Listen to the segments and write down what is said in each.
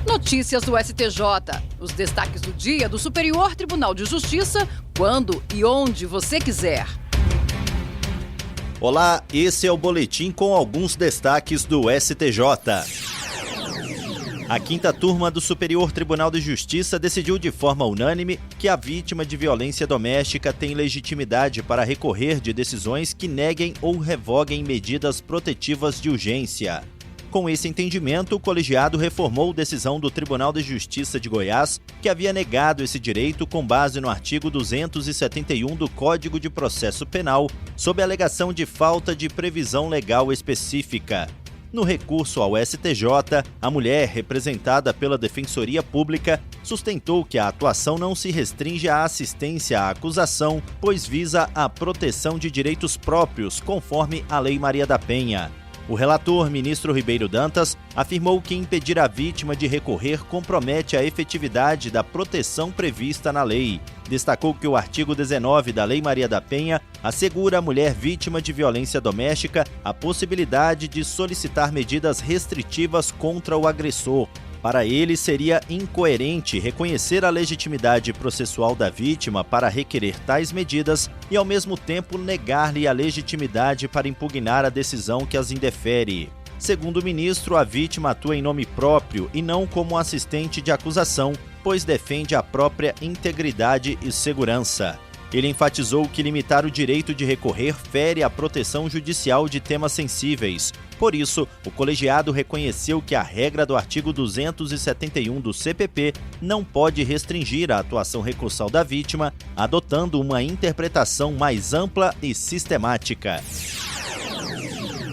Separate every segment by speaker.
Speaker 1: Notícias do STJ. Os destaques do dia do Superior Tribunal de Justiça, quando e onde você quiser.
Speaker 2: Olá, esse é o boletim com alguns destaques do STJ. A quinta turma do Superior Tribunal de Justiça decidiu de forma unânime que a vítima de violência doméstica tem legitimidade para recorrer de decisões que neguem ou revoguem medidas protetivas de urgência. Com esse entendimento, o colegiado reformou decisão do Tribunal de Justiça de Goiás, que havia negado esse direito com base no artigo 271 do Código de Processo Penal, sob a alegação de falta de previsão legal específica. No recurso ao STJ, a mulher, representada pela Defensoria Pública, sustentou que a atuação não se restringe à assistência à acusação, pois visa a proteção de direitos próprios, conforme a Lei Maria da Penha. O relator, ministro Ribeiro Dantas, afirmou que impedir a vítima de recorrer compromete a efetividade da proteção prevista na lei. Destacou que o artigo 19 da Lei Maria da Penha assegura à mulher vítima de violência doméstica a possibilidade de solicitar medidas restritivas contra o agressor. Para ele, seria incoerente reconhecer a legitimidade processual da vítima para requerer tais medidas e, ao mesmo tempo, negar-lhe a legitimidade para impugnar a decisão que as indefere. Segundo o ministro, a vítima atua em nome próprio e não como assistente de acusação, pois defende a própria integridade e segurança. Ele enfatizou que limitar o direito de recorrer fere a proteção judicial de temas sensíveis. Por isso, o colegiado reconheceu que a regra do artigo 271 do CPP não pode restringir a atuação recursal da vítima, adotando uma interpretação mais ampla e sistemática.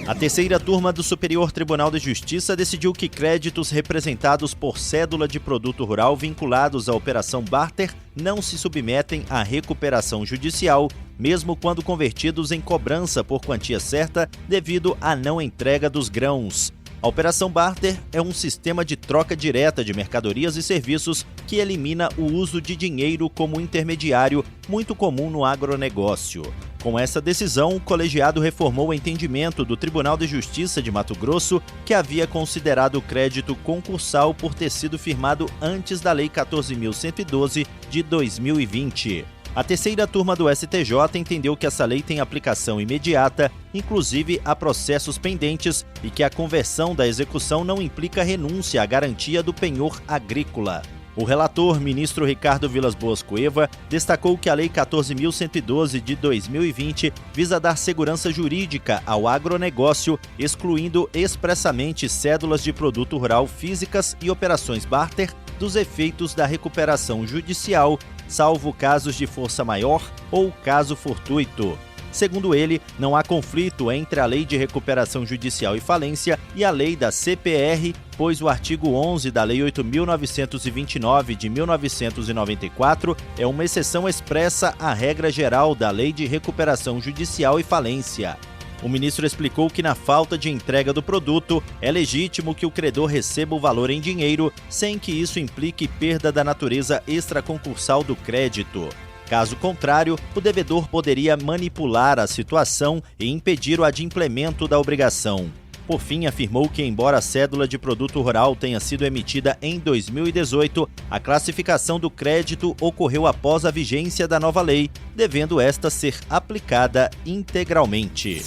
Speaker 2: A terceira turma do Superior Tribunal de Justiça decidiu que créditos representados por cédula de produto rural vinculados à Operação Barter não se submetem à recuperação judicial, mesmo quando convertidos em cobrança por quantia certa devido à não entrega dos grãos. A Operação Barter é um sistema de troca direta de mercadorias e serviços que elimina o uso de dinheiro como intermediário, muito comum no agronegócio. Com essa decisão, o colegiado reformou o entendimento do Tribunal de Justiça de Mato Grosso, que havia considerado o crédito concursal por ter sido firmado antes da Lei 14.112 de 2020. A terceira turma do STJ entendeu que essa lei tem aplicação imediata, inclusive a processos pendentes, e que a conversão da execução não implica renúncia à garantia do penhor agrícola. O relator, ministro Ricardo Vilas Boas Cueva, destacou que a Lei 14.112 de 2020 visa dar segurança jurídica ao agronegócio, excluindo expressamente cédulas de produto rural físicas e operações barter dos efeitos da recuperação judicial, salvo casos de força maior ou caso fortuito. Segundo ele, não há conflito entre a Lei de Recuperação Judicial e Falência e a Lei da CPR, pois o artigo 11 da Lei 8.929 de 1994 é uma exceção expressa à regra geral da Lei de Recuperação Judicial e Falência. O ministro explicou que, na falta de entrega do produto, é legítimo que o credor receba o valor em dinheiro, sem que isso implique perda da natureza extraconcursal do crédito. Caso contrário, o devedor poderia manipular a situação e impedir o adimplemento da obrigação. Por fim, afirmou que, embora a cédula de produto rural tenha sido emitida em 2018, a classificação do crédito ocorreu após a vigência da nova lei, devendo esta ser aplicada integralmente.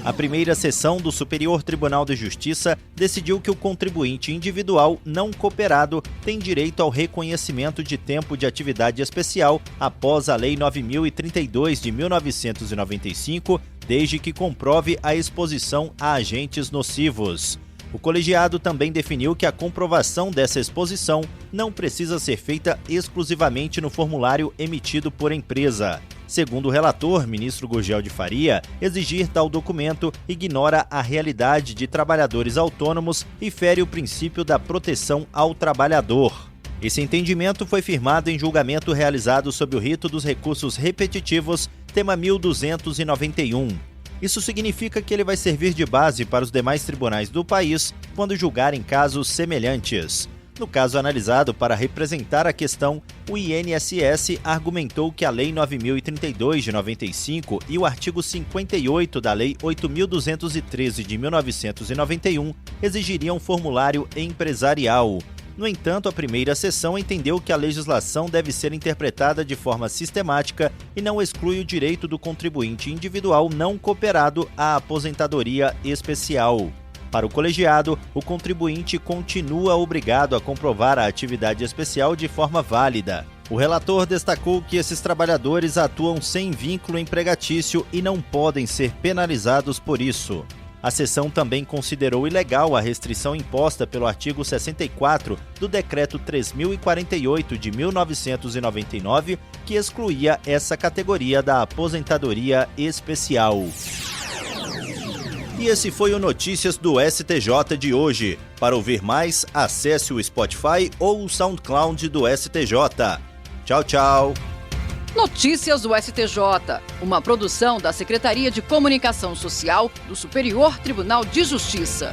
Speaker 2: A primeira sessão do Superior Tribunal de Justiça decidiu que o contribuinte individual não cooperado tem direito ao reconhecimento de tempo de atividade especial após a Lei 9.032 de 1995, desde que comprove a exposição a agentes nocivos. O colegiado também definiu que a comprovação dessa exposição não precisa ser feita exclusivamente no formulário emitido por empresa. Segundo o relator, ministro Gurgel de Faria, exigir tal documento ignora a realidade de trabalhadores autônomos e fere o princípio da proteção ao trabalhador. Esse entendimento foi firmado em julgamento realizado sob o rito dos recursos repetitivos, tema 1291. Isso significa que ele vai servir de base para os demais tribunais do país quando julgarem casos semelhantes. No caso analisado para representar a questão, o INSS argumentou que a Lei 9.032 de 95 e o artigo 58 da Lei 8.213 de 1991 exigiriam formulário empresarial. No entanto, a primeira sessão entendeu que a legislação deve ser interpretada de forma sistemática e não exclui o direito do contribuinte individual não cooperado à aposentadoria especial. Para o colegiado, o contribuinte continua obrigado a comprovar a atividade especial de forma válida. O relator destacou que esses trabalhadores atuam sem vínculo empregatício e não podem ser penalizados por isso. A sessão também considerou ilegal a restrição imposta pelo artigo 64 do Decreto 3.048 de 1999, que excluía essa categoria da aposentadoria especial. E esse foi o Notícias do STJ de hoje. Para ouvir mais, acesse o Spotify ou o SoundCloud do STJ. Tchau, tchau.
Speaker 1: Notícias do STJ, uma produção da Secretaria de Comunicação Social do Superior Tribunal de Justiça.